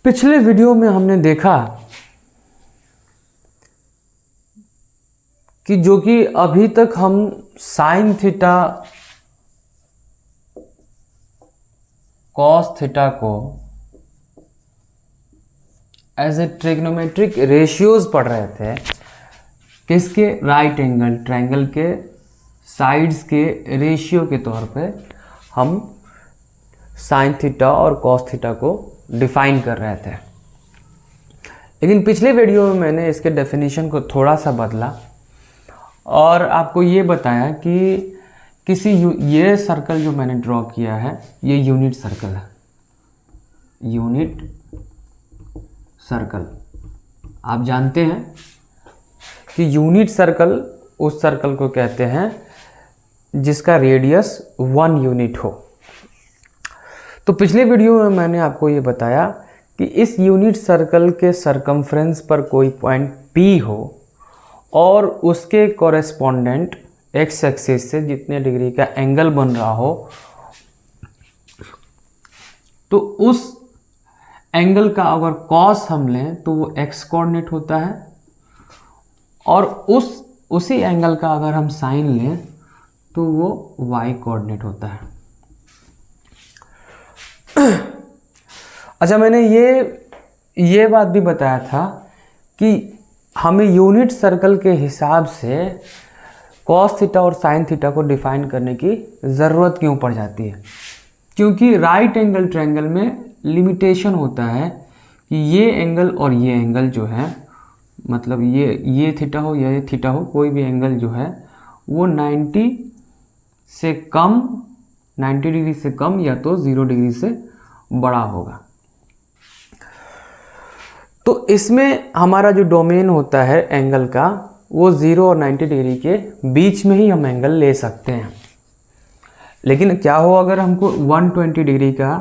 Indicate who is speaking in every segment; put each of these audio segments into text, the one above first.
Speaker 1: पिछले वीडियो में हमने देखा कि जो कि अभी तक हम साइन थीटा कॉस थीटा को एज ए ट्रिग्नोमेट्रिक रेशियोज पढ़ रहे थे। किसके? राइट एंगल ट्रायंगल के साइड्स के रेशियो के तौर पे हम साइन थीटा और कॉस थीटा को डिफाइन कर रहे थे। लेकिन पिछले वीडियो में मैंने इसके डेफिनेशन को थोड़ा सा बदला और आपको ये बताया कि किसी ये सर्कल जो मैंने ड्रॉ किया है ये यूनिट सर्कल है। यूनिट सर्कल आप जानते हैं कि यूनिट सर्कल उस सर्कल को कहते हैं जिसका रेडियस 1 यूनिट हो। तो पिछले वीडियो में मैंने आपको ये बताया कि इस यूनिट सर्कल के सरकमफ्रेंस पर कोई पॉइंट P हो और उसके कॉरेस्पॉन्डेंट एक्स एक्सिस से जितने डिग्री का एंगल बन रहा हो, तो उस एंगल का अगर कॉस हम लें तो वो एक्स कोऑर्डिनेट होता है और उसी एंगल का अगर हम साइन लें तो वो वाई कोऑर्डिनेट होता है। अच्छा, मैंने ये बात भी बताया था कि हमें यूनिट सर्कल के हिसाब से कॉस थीटा और साइन थीटा को डिफाइन करने की ज़रूरत क्यों पड़ जाती है। क्योंकि राइट एंगल ट्रायंगल में लिमिटेशन होता है कि ये एंगल और ये एंगल जो है, मतलब ये थीटा हो या ये थीटा हो, कोई भी एंगल जो है वो 90 डिग्री से कम या तो 0 डिग्री से बड़ा होगा। तो इसमें हमारा जो डोमेन होता है एंगल का वो 0 और 90 डिग्री के बीच में ही हम एंगल ले सकते हैं। लेकिन क्या हो अगर हमको 120 डिग्री का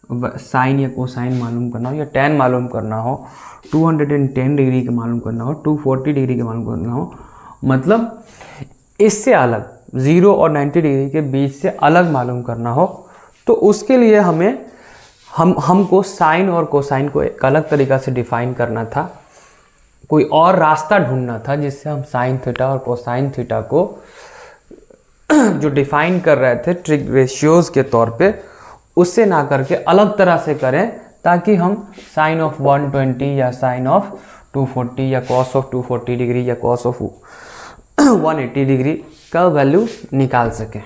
Speaker 1: साइन या कोसाइन मालूम करना हो या tan मालूम करना हो, 210 डिग्री का मालूम करना हो, 240 डिग्री का मालूम करना हो, मतलब इससे अलग 0 और 90 डिग्री के बीच से अलग मालूम करना हो, तो उसके लिए हमको साइन और कोसाइन को एक अलग तरीक़ा से डिफाइन करना था। कोई और रास्ता ढूंढना था जिससे हम साइन थीटा और कोसाइन थीटा को जो डिफाइन कर रहे थे ट्रिग रेशियोज के तौर पे, उससे ना करके अलग तरह से करें, ताकि हम साइन ऑफ 120 या साइन ऑफ 240 या कॉस ऑफ 240 डिग्री या कॉस ऑफ 180 डिग्री का वैल्यू निकाल सकें।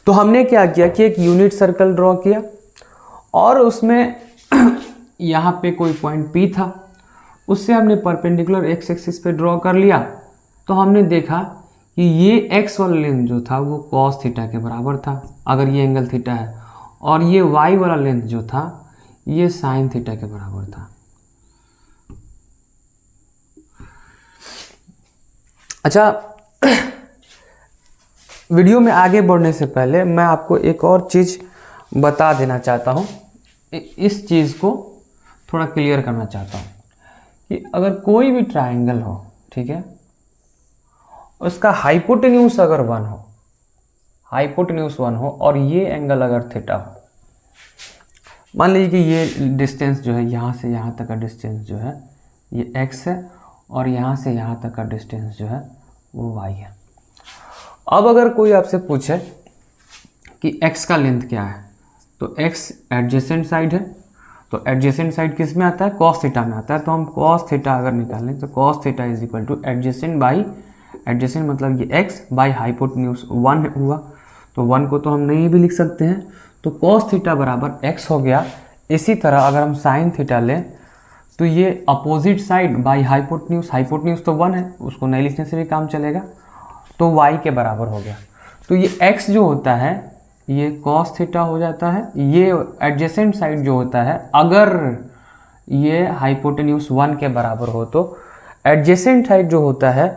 Speaker 1: तो हमने क्या किया कि एक यूनिट सर्कल ड्रॉ किया और उसमें यहाँ पे कोई पॉइंट P था, उससे हमने परपेंडिकुलर एक्स एक्सिस पे ड्रॉ कर लिया। तो हमने देखा कि ये एक्स वाला लेंथ जो था वो कॉस थीटा के बराबर था अगर ये एंगल थीटा है, और ये वाई वाला लेंथ जो था ये साइन थीटा के बराबर था। अच्छा, वीडियो में आगे बढ़ने से पहले मैं आपको एक और चीज़ बता देना चाहता हूँ। इस चीज़ को थोड़ा क्लियर करना चाहता हूँ कि अगर कोई भी ट्रायंगल हो, ठीक है, उसका हाइपोटेन्यूज अगर 1 हो, हाइपोटेन्यूज 1 हो और ये एंगल अगर थीटा हो, मान लीजिए कि ये डिस्टेंस जो है यहाँ से यहाँ तक का डिस्टेंस जो है ये x है और यहाँ से यहाँ तक का डिस्टेंस जो है वो y है। अब अगर कोई आपसे पूछे कि x का लेंथ क्या है, तो x एडजेसेंट साइड है, तो एडजेसेंट साइड किस में आता है? कॉस थीटा में आता है। तो हम कॉस थीटा अगर निकालें तो cos theta is equal two adjacent by adjacent, मतलब ये x बाई हाइपोटेन्यूज 1 हुआ, तो 1 को तो हम नहीं भी लिख सकते हैं, तो कॉस थीटा बराबर x हो गया। इसी तरह अगर हम साइन थीटा लें तो ये अपोजिट साइड बाई हाइपोटेन्यूज तो 1 है, उसको नहीं लिखने से भी काम चलेगा, तो y के बराबर हो गया। तो ये x जो होता है ये कॉस थीटा हो जाता है। ये एडजेसेंट साइड जो होता है, अगर ये हाइपोटेन्यूज 1 के बराबर हो तो एडजेसेंट साइड जो होता है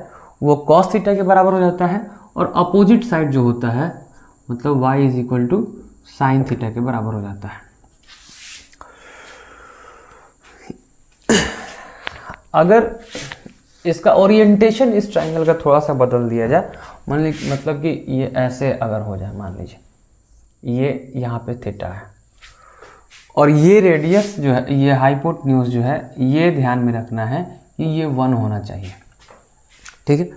Speaker 1: वो कॉस थीटा के बराबर हो जाता है, और अपोजिट साइड जो होता है मतलब y is equal to sine theta के बराबर हो जाता है। अगर इसका ओरिएंटेशन इस ट्रायंगल का थोड़ा सा बदल दिया जाए, मान लीजिए मतलब कि ये ऐसे अगर हो जाए, मान लीजिए ये यहाँ पे थीटा है और ये रेडियस जो है, ये हाइपोटेन्यूज जो है, ये ध्यान में रखना है कि ये 1 होना चाहिए। ठीक है,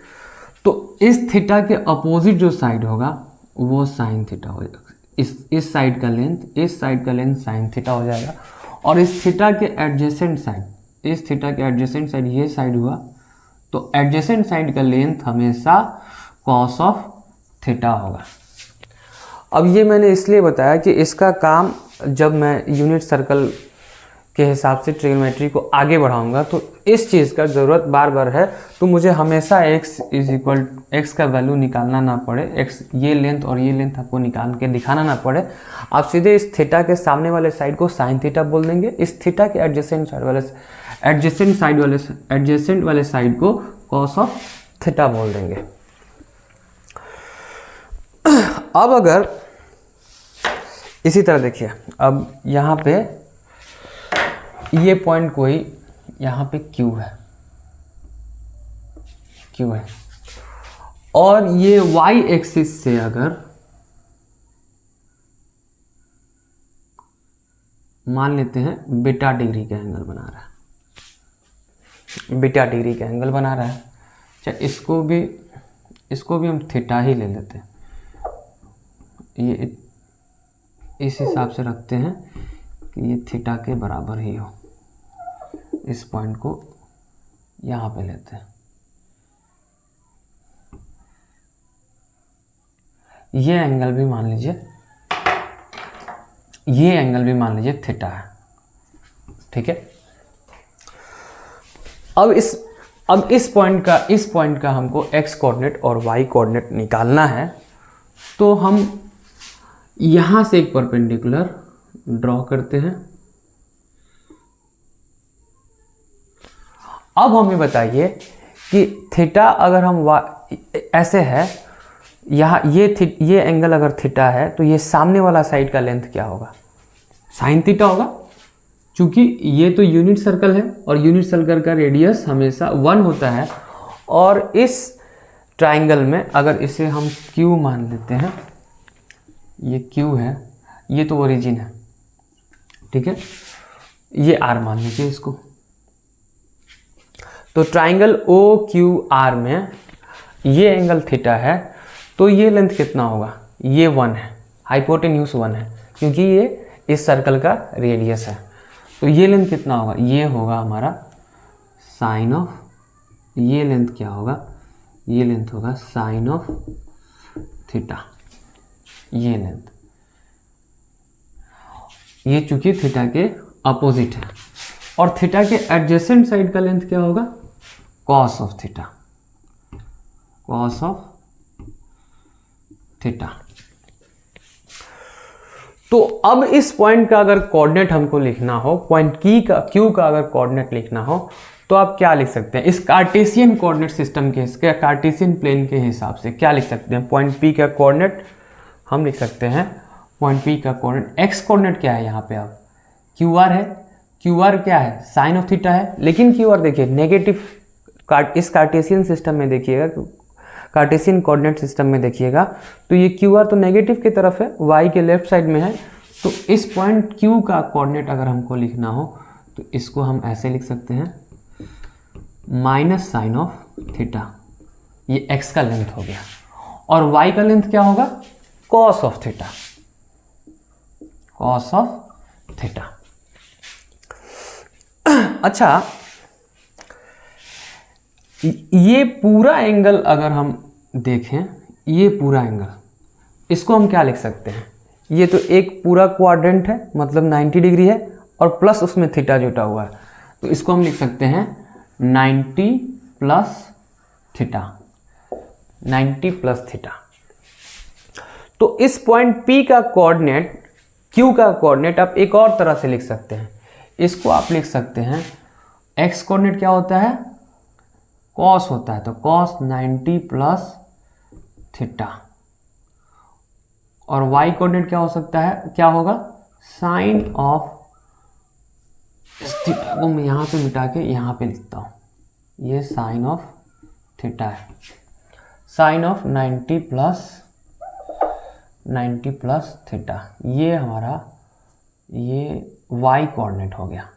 Speaker 1: तो इस थीटा के अपोजिट जो साइड होगा वो साइन थीटा हो जाएगा। इस साइड का लेंथ साइन थीटा हो जाएगा। और इस थीटा के एडजेसेंट साइड, इस थीटा के एडजेसेंट साइड ये साइड हुआ, तो एडजेसेंट साइड का लेंथ हमेशा कॉस ऑफ थीटा होगा। अब ये मैंने इसलिए बताया कि इसका काम जब मैं यूनिट सर्कल के हिसाब से ट्रिग्नोमेट्री को आगे बढ़ाऊंगा तो इस चीज़ का ज़रूरत बार बार है, तो मुझे हमेशा x का वैल्यू निकालना ना पड़े, x ये लेंथ और ये लेंथ आपको निकाल के दिखाना ना पड़े। आप सीधे इस थीटा के सामने वाले साइड को साइन थीटा बोल देंगे, इस थीटा के एडजेसेंट वाले साइड को कॉस ऑफ थीटा बोल देंगे। अब अगर इसी तरह देखिए, अब यहाँ पे ये पॉइंट कोई यहाँ पे Q है और ये y एक्सिस से अगर मान लेते हैं बीटा डिग्री का एंगल बना रहा है, अच्छा इसको भी हम थीटा ही ले लेते हैं, ये इस हिसाब से रखते हैं कि ये थीटा के बराबर ही हो। इस पॉइंट को यहाँ पे लेते हैं, ये एंगल भी मान लीजिए थीटा है। ठीक है, अब इस पॉइंट का हमको x कोऑर्डिनेट और y कोऑर्डिनेट निकालना है, तो हम यहां से एक परपेंडिकुलर ड्रॉ करते हैं। अब हमें बताइए कि थीटा अगर हम ऐसे है, यहाँ ये एंगल अगर थीटा है तो ये सामने वाला साइड का लेंथ क्या होगा? साइन थीटा होगा, क्योंकि ये तो यूनिट सर्कल है और यूनिट सर्कल का रेडियस हमेशा 1 होता है। और इस ट्राइंगल में अगर इसे हम Q मान लेते हैं, ये Q है, ये तो ओरिजिन है, ठीक है, ये R मान लीजिए इसको। तो ट्राइंगल OQR में ये एंगल थीटा है, तो ये लेंथ कितना होगा? ये 1 है, हाइपोटेन्यूज 1 है, क्योंकि ये इस सर्कल का रेडियस है। तो ये लेंथ कितना होगा? ये होगा हमारा साइन ऑफ, ये लेंथ क्या होगा? ये लेंथ होगा साइन ऑफ थीटा, ये लेंथ, ये चूंकि थीटा के अपोजिट है। और थीटा के एडजेसेंट साइड का लेंथ क्या होगा? Cos of theta, cos of theta. तो अब इस पॉइंट का अगर कोऑर्डिनेट हमको लिखना हो, पॉइंट Q का अगर कोऑर्डिनेट लिखना हो, तो आप क्या लिख सकते हैं? इस कार्टेशियन कोऑर्डिनेट सिस्टम के, इसके कार्टेशियन प्लेन के हिसाब से क्या लिख सकते हैं? पॉइंट P का कोऑर्डिनेट हम लिख सकते हैं, पॉइंट P का कोऑर्डिनेट, एक्स कोऑर्डिनेट क्या है यहाँ पे? अब QR है, QR क्या है? साइन ऑफ थीटा है। लेकिन QR देखिए नेगेटिव, इस कार्टेशियन सिस्टम में देखिएगा, कार्टेशियन कोऑर्डिनेट सिस्टम में देखिएगा तो ये QR तो नेगेटिव की तरफ है, y के लेफ्ट साइड में है। तो इस पॉइंट Q का कोऑर्डिनेट अगर हमको लिखना हो तो इसको हम ऐसे लिख सकते हैं, माइनस साइन ऑफ थीटा, ये x का लेंथ हो गया, और y का लेंथ क्या होगा? Cos of theta, cos of theta. अच्छा, ये पूरा एंगल अगर हम देखें, ये पूरा एंगल, इसको हम क्या लिख सकते हैं? ये तो एक पूरा क्वाड्रेंट है, मतलब 90 डिग्री है, और प्लस उसमें थीटा जुटा हुआ है, तो इसको हम लिख सकते हैं 90 प्लस थीटा, 90 प्लस थीटा। तो इस पॉइंट P का कोऑर्डिनेट, Q का कोऑर्डिनेट आप एक और तरह से लिख सकते हैं। इसको आप लिख सकते हैं, x कोऑर्डिनेट क्या होता है? कॉस होता है, तो कॉस 90 प्लस थीटा, और y कोऑर्डिनेट क्या हो सकता है? क्या होगा? साइन ऑफ, इस थीटा को मैं यहां पे मिटा के यहां पे लिखता हूं, ये साइन ऑफ थीटा है, साइन ऑफ 90 प्लस थीटा। ये हमारा, ये वाई कोऑर्डिनेट हो गया,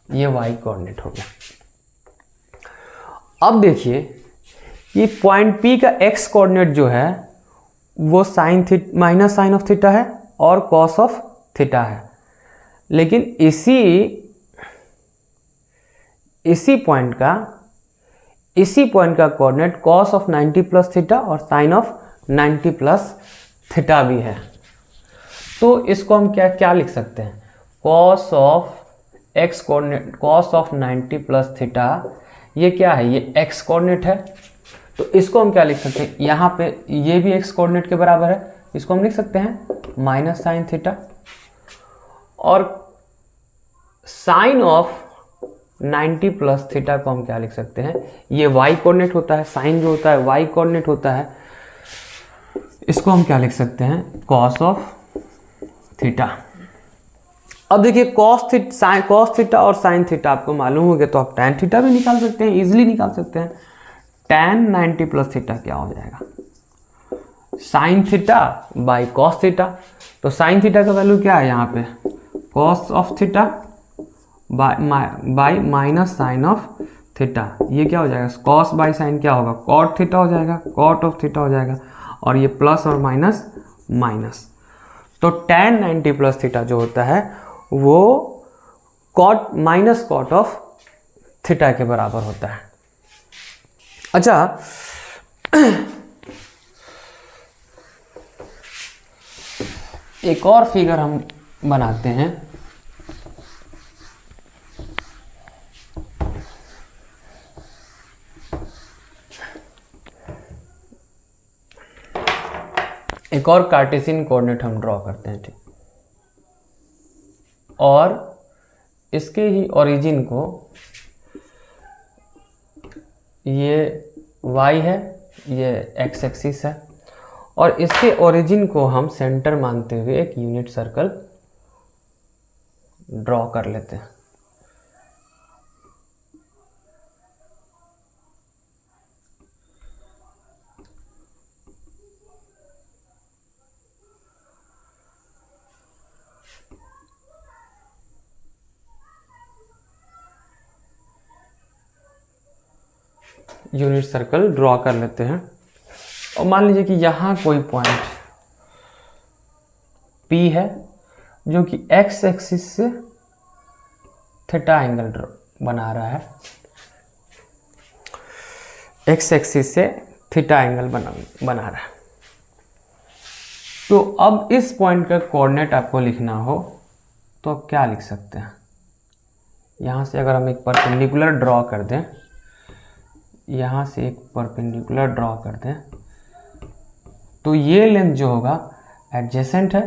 Speaker 1: ये वाई कोऑर्डिनेट हो गया। अब देखिए ये पॉइंट P का x कोऑर्डिनेट जो है वो माइनस साइन ऑफ थीटा है और कॉस ऑफ थीटा है, लेकिन इसी पॉइंट का coordinate cos of 90 plus theta और साइन ऑफ 90 प्लस थीटा भी है। तो इसको हम क्या लिख सकते हैं, cos of x coordinate cos of 90 plus theta, ये क्या है, ये x कोऑर्डिनेट है। तो इसको हम क्या लिख सकते हैं, यहाँ पे ये भी x कोऑर्डिनेट के बराबर है, इसको हम लिख सकते हैं माइनस साइन थीटा, और साइन ऑफ 90 प्लस थीटा को हम क्या लिख सकते हैं, ये y कोऑर्डिनेट होता है, साइन जो होता है y कोऑर्डिनेट होता है, इसको हम क्या लिख सकते हैं, कॉस ऑफ थीटा। अब देखिए कॉस थीटा और साइन थीटा आपको मालूम हो गया, तो आप tan थीटा भी निकाल सकते हैं, इजीली निकाल सकते हैं। tan 90 प्लस थीटा क्या हो जाएगा, sine theta by cos theta. तो साइन थीटा का वैल्यू क्या है यहाँ पे, cos of theta by minus sine of theta, ये क्या हो जाएगा, कॉस बाई साइन क्या होगा, कॉट थीटा हो जाएगा, कॉट ऑफ थीटा हो जाएगा, और ये प्लस और माइनस माइनस। तो tan 90 प्लस थीटा जो होता है वो cot minus cot of theta के बराबर होता है। अच्छा, एक और फिगर हम बनाते हैं। एक और कार्टेशियन कोऑर्डिनेट हम ड्रॉ करते हैं, ठीक, और इसके ही ओरिजिन को, ये y है, ये x एक्सिस है, और इसके ओरिजिन को हम सेंटर मानते हुए एक यूनिट सर्कल ड्रॉ कर लेते हैं। यूनिट सर्कल ड्रॉ कर लेते हैं, और मान लीजिए कि यहाँ कोई पॉइंट P है जो कि x एक्सिस से थीटा एंगल बना रहा है, x एक्सिस से थीटा एंगल बना रहा है। तो अब इस पॉइंट का कोऑर्डिनेट आपको लिखना हो तो आप क्या लिख सकते हैं, यहाँ से अगर हम एक परपेंडिकुलर ड्रॉ कर दें, यहाँ से एक परपेंडिकुलर ड्रॉ कर दें, तो ये लेंथ जो होगा एडजेसेंट है,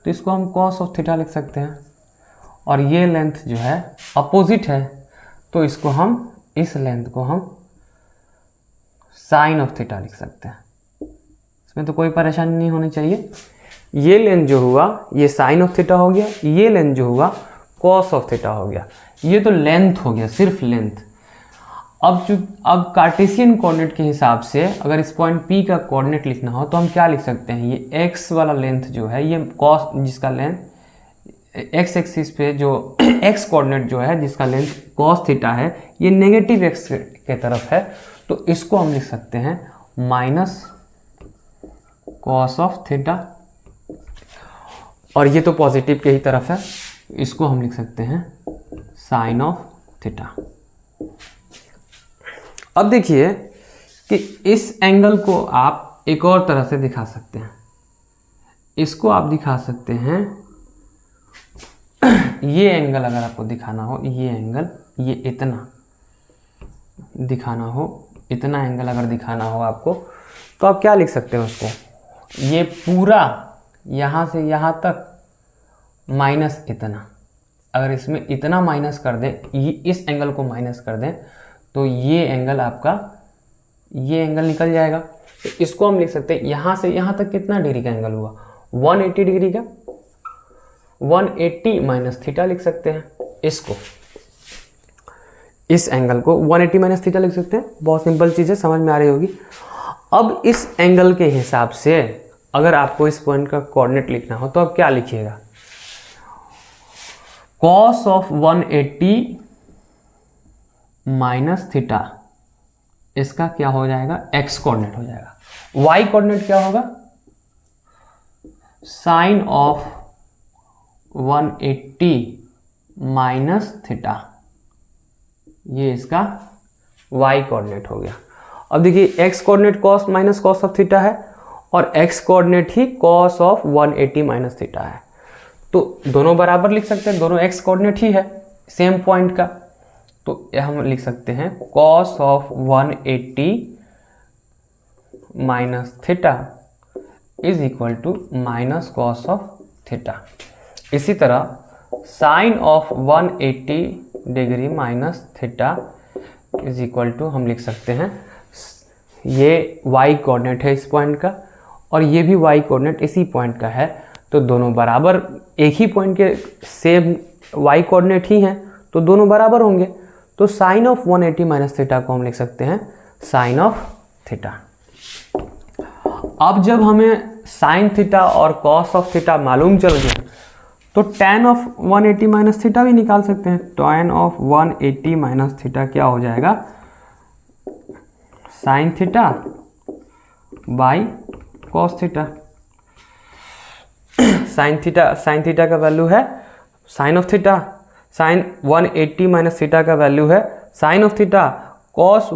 Speaker 1: तो इसको हम कॉस ऑफ थीटा लिख सकते हैं, और ये लेंथ जो है अपोजिट है, तो इसको हम, इस लेंथ को हम साइन ऑफ थीटा लिख सकते हैं। इसमें तो कोई परेशानी नहीं होनी चाहिए। ये लेंथ जो हुआ ये साइन ऑफ थीटा हो गया, ये लेंथ जो हुआ कॉस ऑफ थीटा हो गया। ये तो लेंथ हो गया, सिर्फ लेंथ। अब कार्टेशियन कोऑर्डिनेट के हिसाब से अगर इस पॉइंट P का कोऑर्डिनेट लिखना हो तो हम क्या लिख सकते हैं, ये x वाला लेंथ जो है, ये कॉस, जिसका लेंथ x एक्सिस पे जो x कोऑर्डिनेट जो है जिसका लेंथ कॉस थीटा है, ये नेगेटिव x के तरफ है, तो इसको हम लिख सकते हैं माइनस कॉस ऑफ थीटा, और ये तो पॉजिटिव के ही तरफ है, इसको हम लिख सकते हैं साइन ऑफ थीटा। अब देखिए कि इस एंगल को आप एक और तरह से दिखा सकते हैं, इसको आप दिखा सकते हैं, ये एंगल अगर आपको दिखाना हो, ये एंगल, ये इतना दिखाना हो, इतना एंगल अगर दिखाना हो आपको, तो आप क्या लिख सकते हैं उसको, ये पूरा यहाँ से यहाँ तक माइनस इतना, अगर इसमें इतना माइनस कर दें, ये इस एंगल को माइनस कर दें, तो ये एंगल आपका, ये एंगल निकल जाएगा। तो इसको हम लिख सकते हैं यहाँ से यहाँ तक कितना डिग्री का एंगल हुआ, 180 डिग्री का, 180 माइनस थीटा लिख सकते हैं इसको, इस एंगल को 180 माइनस थीटा लिख सकते हैं। बहुत सिंपल चीज़ है, समझ में आ रही होगी। अब इस एंगल के हिसाब से अगर आपको इस पॉइंट का कोऑर्डिनेट लिखना हो तो आप क्या लिखिएगा, cos ऑफ 180 माइनस थीटा, इसका क्या हो जाएगा, x कोऑर्डिनेट हो जाएगा। y कोऑर्डिनेट क्या होगा, साइन ऑफ 180 माइनस थीटा, ये इसका y कोऑर्डिनेट हो गया। अब देखिए x coordinate cos minus cos of theta है और x coordinate he cos of 180 minus theta है, तो दोनों बराबर लिख सकते हैं, दोनों x कोऑर्डिनेट ही है सेम पॉइंट का, तो हम लिख सकते हैं cos of 180 minus theta is equal to minus cos of theta. इसी तरह sine of 180 degree minus theta is equal to हम लिख सकते हैं, ये y कोऑर्डिनेट है इस पॉइंट का और ये भी y कोऑर्डिनेट इसी पॉइंट का है, तो दोनों बराबर एक ही पॉइंट के सेम y कोऑर्डिनेट ही हैं, तो दोनों बराबर होंगे। तो साइन ऑफ 180 माइनस थीटा को हम लिख सकते हैं साइन ऑफ थीटा। अब जब हमें साइन थीटा और कॉस ऑफ थीटा मालूम चल गया तो tan ऑफ 180 माइनस थीटा भी निकाल सकते हैं। tan ऑफ 180 माइनस थीटा क्या हो जाएगा, sine theta by cos theta. Sine theta का वैल्यू है sine of theta, sine 180 minus theta का वैल्यू है sine of theta, cos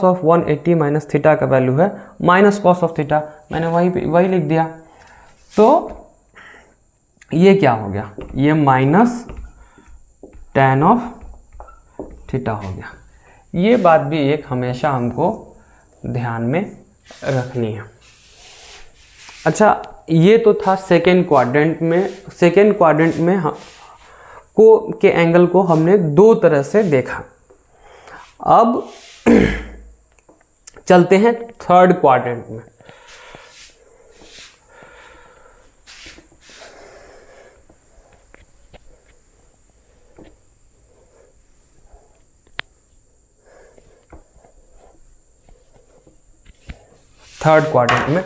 Speaker 1: of 180 minus theta का वैल्यू है माइनस कॉस ऑफ थीटा, मैंने वही लिख दिया। तो ये क्या हो गया, ये माइनस tan ऑफ थीटा हो गया। ये बात भी एक हमेशा हमको ध्यान में रखनी है। अच्छा, ये तो था सेकेंड क्वाड्रेंट में। सेकेंड क्वाड्रेंट में के एंगल को हमने दो तरह से देखा। अब चलते हैं थर्ड क्वाड्रेंट में। थर्ड क्वाड्रेंट में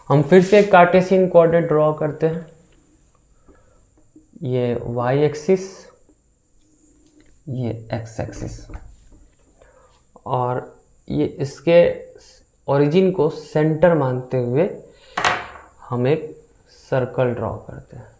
Speaker 1: हम फिर से एक कार्टेशियन कोऑर्डिनेट ड्रॉ करते हैं। ये y एक्सिस, ये x एक्सिस, और ये इसके ओरिजिन को सेंटर मानते हुए हम एक सर्कल ड्रॉ करते हैं।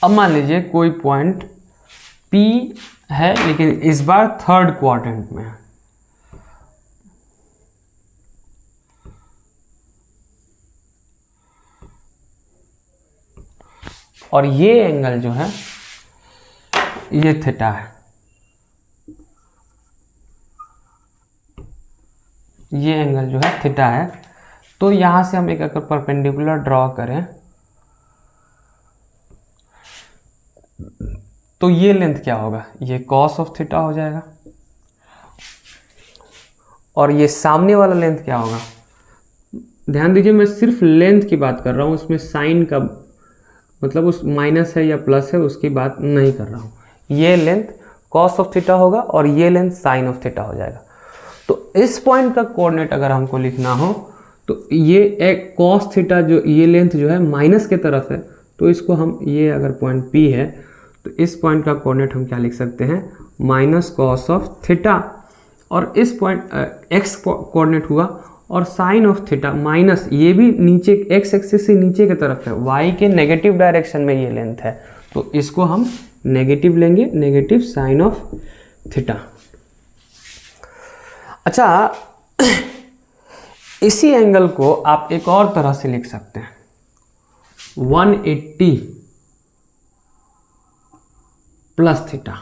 Speaker 1: अब मान लीजिए कोई पॉइंट P है, लेकिन इस बार थर्ड क्वाड्रेंट में है। और ये एंगल जो है ये थीटा है, ये एंगल जो है थीटा है। तो यहां से हम एक अगर परपेंडिकुलर ड्रॉ करें तो ये लेंथ क्या होगा, ये कॉस ऑफ थीटा हो जाएगा। और ये सामने वाला लेंथ क्या होगा, ध्यान दीजिए मैं सिर्फ लेंथ की बात कर रहा हूँ, उसमें साइन का मतलब उस माइनस है या प्लस है उसकी बात नहीं कर रहा हूँ। ये लेंथ कॉस ऑफ थीटा होगा और ये लेंथ साइन ऑफ थीटा हो जाएगा। तो इस पॉइंट का कोऑर्डिनेट अगर हमको लिखना हो तो ये एक कॉस थीटा जो ये लेंथ जो है माइनस के तरफ है, तो इसको हम, ये अगर पॉइंट P है तो इस पॉइंट का कोऑर्डिनेट हम क्या लिख सकते हैं, माइनस कॉस ऑफ थीटा। और इस पॉइंट x कोऑर्डिनेट हुआ और साइन ऑफ थीटा माइनस, ये भी नीचे x एक्सिस से नीचे की तरफ है, y के नेगेटिव डायरेक्शन में ये लेंथ है, तो इसको हम नेगेटिव लेंगे, नेगेटिव साइन ऑफ थीटा। अच्छा, इसी एंगल को आप एक और तरह से लिख सकते हैं, 180 प्लस थीटा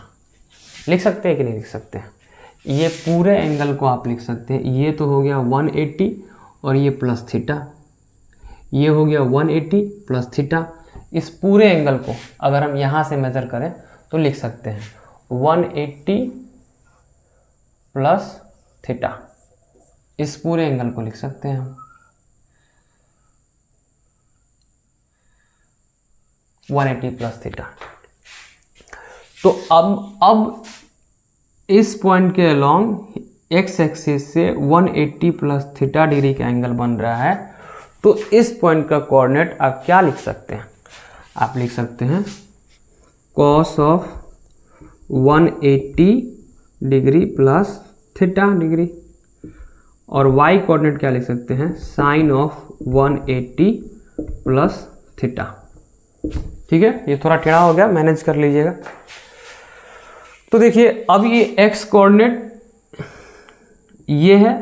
Speaker 1: लिख सकते हैं कि नहीं लिख सकते हैं। ये पूरे एंगल को आप लिख सकते हैं, ये तो हो गया 180 और ये प्लस थीटा, ये हो गया 180 प्लस थीटा। इस पूरे एंगल को अगर हम यहाँ से मेजर करें तो लिख सकते हैं 180 प्लस थीटा, इस पूरे एंगल को लिख सकते हैं हम 180 प्लस थीटा। तो अब इस पॉइंट के अलोंग एक्स एक्सिस से 180 प्लस थीटा डिग्री का एंगल बन रहा है। तो इस पॉइंट का कोऑर्डिनेट आप क्या लिख सकते हैं? आप लिख सकते हैं cos of 180 degree plus theta degree, और y कोऑर्डिनेट क्या लिख सकते हैं? Sine of 180 plus theta. ठीक है, ये थोड़ा टेढ़ा हो गया, मैनेज कर लीजिएगा। तो देखिए अब ये x कोऑर्डिनेट ये है,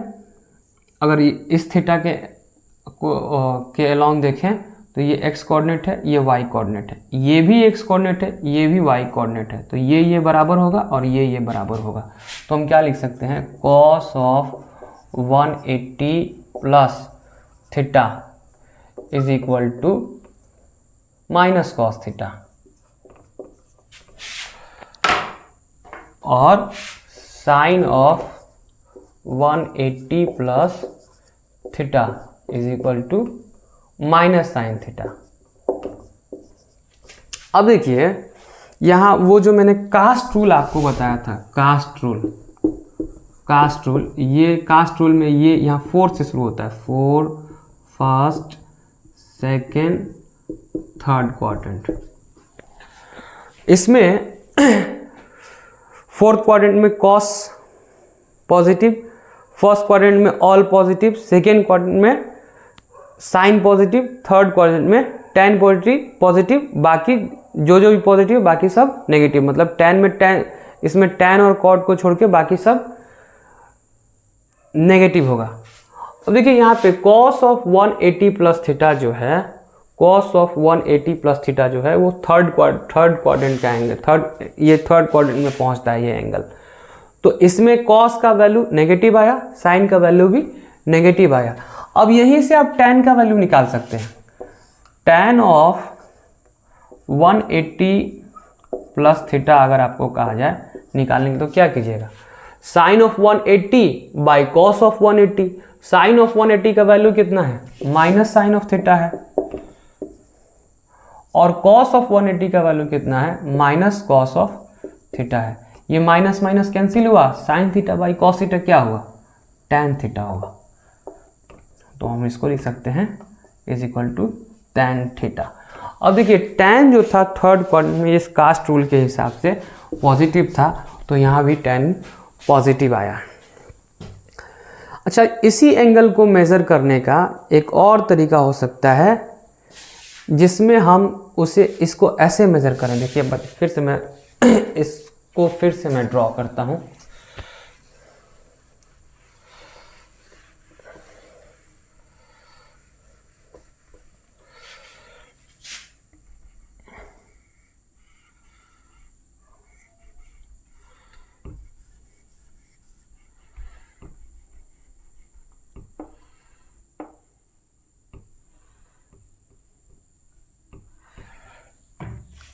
Speaker 1: अगर इस थीटा के अलोंग देखें तो ये x कोऑर्डिनेट है, ये y कोऑर्डिनेट है, ये भी x कोऑर्डिनेट है, ये भी y कोऑर्डिनेट है। तो ये बराबर होगा और ये बराबर होगा। तो हम क्या लिख सकते हैं? Cos of 180 plus theta is equal to minus cos theta, और sine of 180 plus theta is equal to minus sine theta. अब देखिए यहाँ वो जो मैंने कास्ट रूल आपको बताया था, कास्ट रूल, ये कास्ट रूल में ये यहाँ 4 से शुरू होता है, 4 फर्स्ट सेकेंड थर्ड क्वाड्रेंट। इसमें फोर्थ क्वाड्रेंट में कॉस पॉजिटिव, फर्स्ट क्वाड्रेंट में ऑल पॉजिटिव, सेकेंड क्वाड्रेंट में साइन पॉजिटिव, थर्ड क्वाड्रेंट में टेन पॉजिटिव, बाकी जो भी पॉजिटिव बाकी सब नेगेटिव। मतलब टेन में टेन, इसमें टेन और कॉट को छोड़ के बाकी सब नेगेटिव होगा। अब देखिए यहाँ पे कॉस ऑफ 180 प्लस थीटा जो है, कॉस ऑफ 180 प्लस थीटा जो है वो थर्ड क्वाड्रेंट का एंगल, थर्ड क्वाड्रेंट में पहुंचता है ये एंगल। तो इसमें कॉस का वैल्यू नेगेटिव आया, साइन का वैल्यू भी नेगेटिव आया। अब यहीं से आप tan का वैल्यू निकाल सकते हैं। tan ऑफ 180 प्लस थीटा अगर आपको कहा जाए निकालने की, तो क्या कीजिएगा? Sine of 180 by cos of 180। Sine of 180 का वैल्यू कितना है? माइनस साइन ऑफ थीटा है, और कॉस ऑफ 180 का वैल्यू कितना है? माइनस कॉस ऑफ थीटा है। ये माइनस माइनस कैंसिल हुआ, sign theta by cos theta क्या हुआ? tan थीटा होगा। तो हम इसको लिख सकते हैं is equal to tan theta. अब देखिए tan जो था थर्ड क्वाड्रेंट में इस कास्ट रूल के हिसाब से पॉजिटिव था, तो यहाँ भी tan पॉजिटिव आया। अच्छा, इसी एंगल को मेज़र करने का एक और तरीका हो सकता है जिसमें हम इसको ऐसे मेज़र करें। देखिए फिर से मैं इसको ड्रॉ करता हूँ।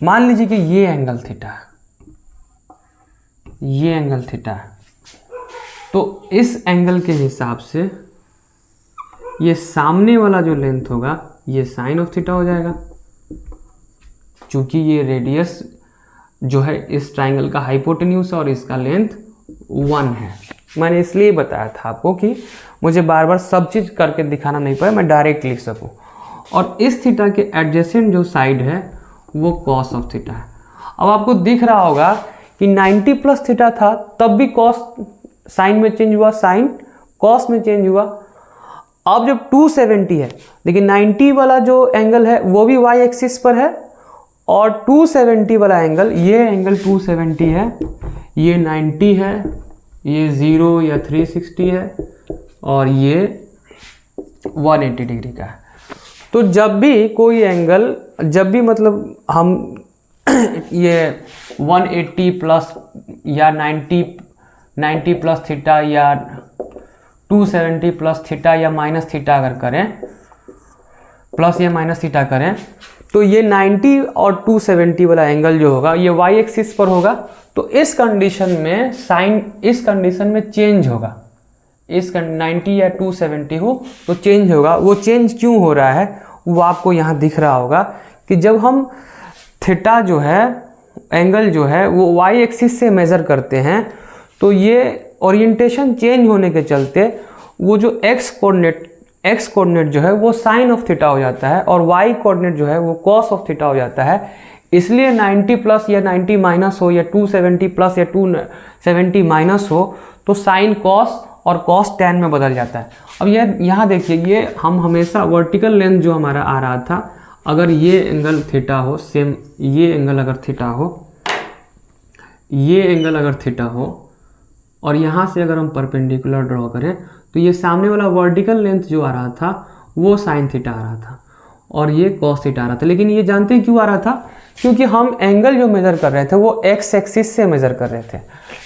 Speaker 1: मान लीजिए कि ये एंगल थीटा है, ये एंगल थीटा है। तो इस एंगल के हिसाब से ये सामने वाला जो लेंथ होगा ये साइन ऑफ थीटा हो जाएगा, क्योंकि ये रेडियस जो है इस ट्राइंगल का हाइपोटेन्यूज और इसका लेंथ 1 है। मैंने इसलिए बताया था आपको कि मुझे बार बार सब चीज़ करके दिखाना नहीं पड़े, मैं डायरेक्ट लिख सकूं। और इस थीटा के एडजेसेंट जो साइड है वो कॉस ऑफ थीटा है। अब आपको दिख रहा होगा कि 90 प्लस थीटा था, तब भी कॉस साइन में चेंज हुआ, साइन कॉस में चेंज हुआ। अब जब 270 है, देखिए 90 वाला जो एंगल है वो भी y एक्सिस पर है, और 270 वाला एंगल, ये एंगल 270 है, ये 90 है, ये 0 या 360 है, और ये 180 डिग्री का है। तो जब भी कोई एंगल, जब भी मतलब हम ये 180 प्लस या 90 प्लस थीटा या 270 प्लस थीटा या माइनस थीटा अगर करें, प्लस या माइनस थीटा करें, तो ये 90 और 270 वाला एंगल जो होगा ये y एक्सिस पर होगा। तो इस कंडीशन में साइन इस कंडीशन में चेंज होगा, इस 90 या 270 हो तो चेंज होगा। वो चेंज क्यों हो रहा है वो आपको यहाँ दिख रहा होगा कि जब हम थीटा जो है एंगल जो है वो y एक्सिस से मेज़र करते हैं तो ये ओरिएंटेशन चेंज होने के चलते वो जो x कोऑर्डिनेट जो है वो साइन ऑफ थीटा हो जाता है और y कोऑर्डिनेट जो है वो कॉस ऑफ थीटा हो जाता है। इसलिए 90 प्लस या 90 माइनस हो या 270 प्लस या 270 माइनस हो तो साइन कॉस और कॉस टैन में बदल जाता है। अब यहाँ देखिए, ये हम हमेशा वर्टिकल लेंथ जो हमारा आ रहा था, अगर ये एंगल थीटा हो, सेम ये एंगल अगर थीटा हो, ये एंगल अगर थीटा हो और यहाँ से अगर हम परपेंडिकुलर ड्रॉ करें तो ये सामने वाला वर्टिकल लेंथ जो आ रहा था वो साइन थीटा आ रहा था और ये कॉस थीटा आ रहा था। लेकिन ये जानते हैं क्यों आ रहा था? क्योंकि हम एंगल जो मेज़र कर रहे थे वो एक्स एक्सिस से मेज़र कर रहे थे।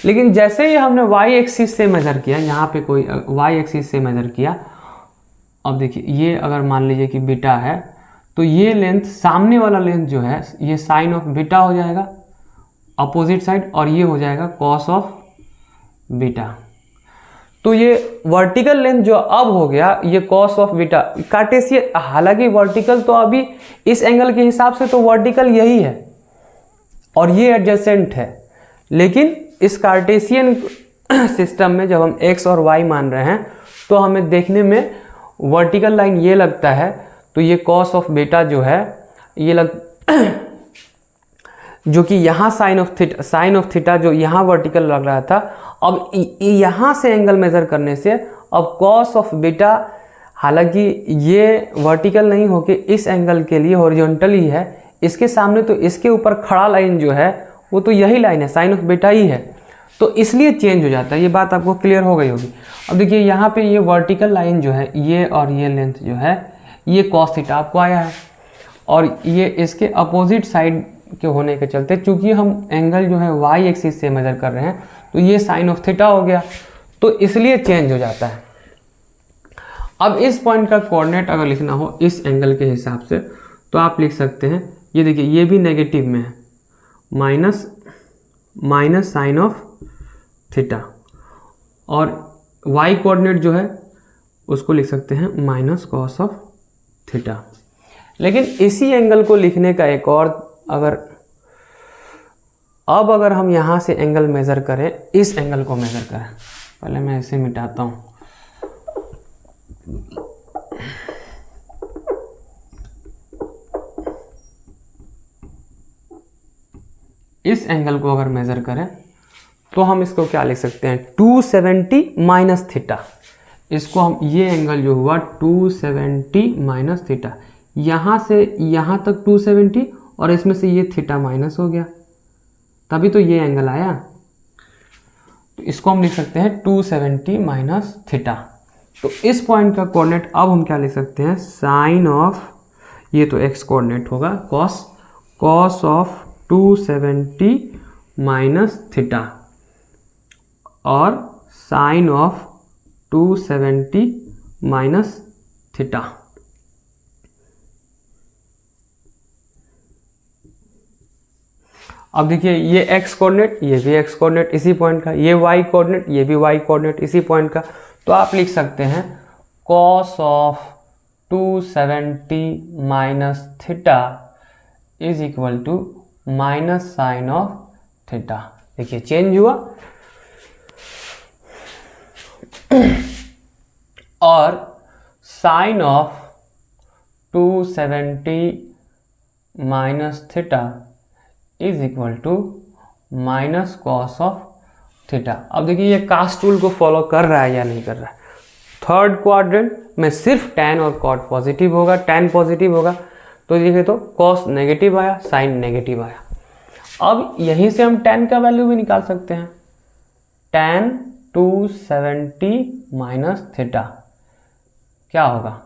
Speaker 1: लेकिन जैसे ही हमने वाई एक्सिस से मेज़र किया, यहाँ पे कोई वाई एक्सिस से मेज़र किया, अब देखिए ये अगर मान लीजिए कि बीटा है तो ये लेंथ, सामने वाला लेंथ जो है ये साइन ऑफ बीटा हो जाएगा अपोजिट साइड और ये हो जाएगा कॉस ऑफ बीटा। तो ये वर्टिकल लेंथ जो अब हो गया ये कॉस ऑफ बीटा कार्टेशियन, हालांकि वर्टिकल तो अभी इस एंगल के हिसाब से तो वर्टिकल यही है और ये एडजेसेंट है, लेकिन इस कार्टेशियन सिस्टम में जब हम x और y मान रहे हैं तो हमें देखने में वर्टिकल लाइन ये लगता है, तो ये कॉस ऑफ बीटा जो है ये जो कि यहाँ साइन ऑफ थीटा जो यहाँ वर्टिकल लग रहा था, अब यहाँ से एंगल मेज़र करने से अब कॉस ऑफ बीटा, हालांकि ये वर्टिकल नहीं होके इस एंगल के लिए हॉरिजॉन्टल ही है, इसके सामने तो इसके ऊपर खड़ा लाइन जो है वो तो यही लाइन है, साइन ऑफ बीटा ही है, तो इसलिए चेंज हो जाता है। ये बात आपको क्लियर हो गई होगी। अब देखिए यहाँ पे ये वर्टिकल लाइन जो है ये और ये लेंथ जो है ये कॉस थीटा आपको आया है और ये इसके अपोजिट साइड के होने के चलते, चूंकि हम एंगल जो है वाई एक्सिस से मेजर कर रहे हैं तो ये साइन ऑफ थीटा हो गया, तो इसलिए चेंज हो जाता है। अब इस पॉइंट का कोऑर्डिनेट अगर लिखना हो इस एंगल के हिसाब से तो आप लिख सकते हैं, ये देखिए ये भी नेगेटिव में है, माइनस साइन ऑफ थीटा, और वाई कोऑर्डिनेट जो है उसको लिख सकते हैं माइनस कॉस ऑफ थीटा। लेकिन इसी एंगल को लिखने का एक और, अगर हम यहाँ से एंगल मेज़र करें, इस एंगल को मेज़र करें, पहले मैं इसे मिटाता हूँ। इस एंगल को अगर मेज़र करें तो हम इसको क्या लिख सकते हैं, 270 माइनस थीटा। इसको हम, ये एंगल जो हुआ 270 माइनस थीटा, यहाँ से यहाँ तक 270 और इसमें से ये थीटा माइनस हो गया, तभी तो ये एंगल आया। तो इसको हम लिख सकते हैं 270 माइनस थीटा। तो इस पॉइंट का कोऑर्डिनेट अब हम क्या लिख सकते हैं, साइन ऑफ, ये तो एक्स कोऑर्डिनेट होगा, कॉस ऑफ 270 माइनस थीटा और साइन ऑफ 270 माइनस थीटा। अब देखिए ये x कोऑर्डिनेट, ये भी x कोऑर्डिनेट इसी पॉइंट का, ये y कोऑर्डिनेट, ये भी y कोऑर्डिनेट इसी पॉइंट का। तो आप लिख सकते हैं cos of 270 minus theta is equal to minus sine of theta. देखिए चेंज हुआ और sine of 270 minus theta is equal to minus cos of theta. अब देखिए ये कास्ट टूल को फॉलो कर रहा है या नहीं कर रहा है। थर्ड क्वाड्रेंट में सिर्फ tan और cot पॉजिटिव होगा, tan पॉजिटिव होगा, तो देखिए तो cos नेगेटिव आया, sin नेगेटिव आया। अब यहीं से हम tan का वैल्यू भी निकाल सकते हैं, tan 270 माइनस थीटा क्या होगा,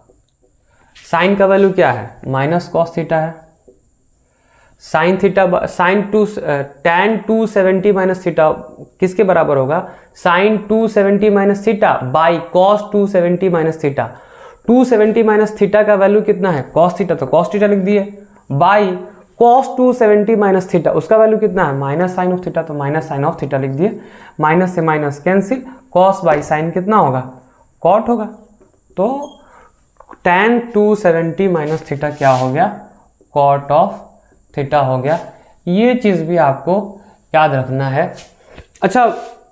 Speaker 1: साइन का वैल्यू क्या है, माइनस कॉस थीटा है, sine theta tan 270 minus theta किसके बराबर होगा, sine 270 minus theta by cos 270 minus theta. 270 minus theta का वैल्यू कितना है, कॉस थीटा, तो कॉस थीटा लिख दिए, बाई cos 270 माइनस थीटा, उसका वैल्यू कितना है माइनस साइन ऑफ थीटा, तो माइनस साइन ऑफ थीटा लिख दिए, माइनस से minus cancel, cos by sine कितना होगा cot होगा, तो tan 270 माइनस थीटा क्या हो गया cot ऑफ थीटा हो गया। ये चीज़ भी आपको याद रखना है। अच्छा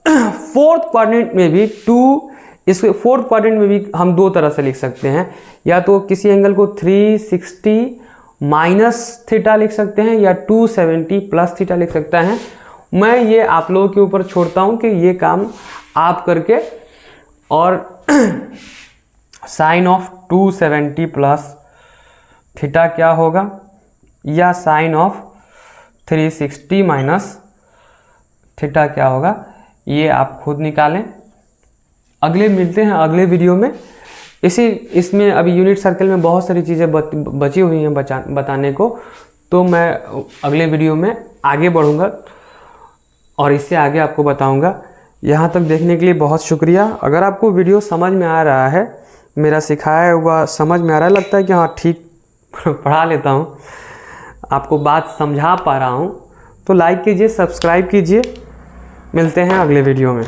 Speaker 1: फोर्थ क्वाड्रेंट में भी इसके फोर्थ क्वाड्रेंट में भी हम दो तरह से लिख सकते हैं, या तो किसी एंगल को 360 माइनस थीटा लिख सकते हैं या 270 प्लस थीटा लिख सकते हैं। मैं ये आप लोगों के ऊपर छोड़ता हूँ कि ये काम आप करके, और साइन ऑफ 270 प्लस थीटा क्या होगा, या साइन ऑफ 360 माइनस थीटा क्या होगा, ये आप खुद निकालें। अगले मिलते हैं अगले वीडियो में। इसमें अभी यूनिट सर्कल में बहुत सारी चीज़ें बची हुई हैं बताने को, तो मैं अगले वीडियो में आगे बढ़ूँगा और इससे आगे आपको बताऊँगा। यहाँ तक देखने के लिए बहुत शुक्रिया। अगर आपको वीडियो समझ में आ रहा है, मेरा सिखाया हुआ समझ में आ रहा है, लगता है कि हाँ ठीक पढ़ा लेता हूँ, आपको बात समझा पा रहा हूँ, तो लाइक कीजिए, सब्सक्राइब कीजिए। मिलते हैं अगले वीडियो में।